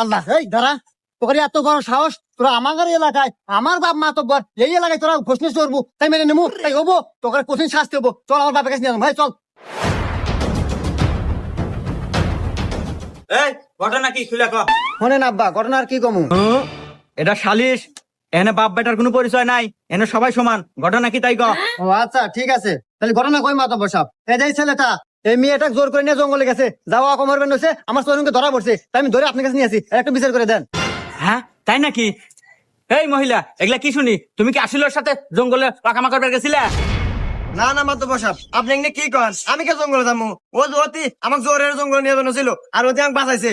হাল্লা এই দাঁড়া তোকে এত বড় সাহস তোরা আমার এলাকায় আমার বাপ মা তো এই এলাকায় তোরা ঘোষণা করবো তাই মেনে নেবো তাই হবো তোকে কঠিন শাস্তি হবো চল আমার বাপের কাছে নিয়ে ভাই চল। এই ঘটনা কি খুলে ক। শোনেন আব্বা ঘটনা আর কি কমু এটা সালিশ, এনে বাপ বেটার কোনো পরিচয় নাই, এনে সবাই সমান। ঘটনা কি তাই ক। ও আচ্ছা ঠিক আছে তাহলে ঘটনা কই মাতো বসাব এই যে ছেলেটা এই মেয়েটা জোর করে নিয়ে জঙ্গলে গেছে যাওয়া অকমরবেন হয়েছে আমার চরুনকে ধরা পড়ছে তাই আমি ধরে আপনার কাছে নিয়ে আসি একটু বিচার করে দেন। হ্যাঁ তাই নাকি? এই মহিলা এগুলা কি শুনি, তুমি কি আসিলের সাথে জঙ্গলে পাকামা করবার গেছিলে? না না মাত্র বসাব আপনি এমনি কি কন আমি কে জঙ্গলে যাবো ও অতি আমাকে জোরের জঙ্গলে নিয়ে ছিল আর অতি আমাকে বাঁচাইছে।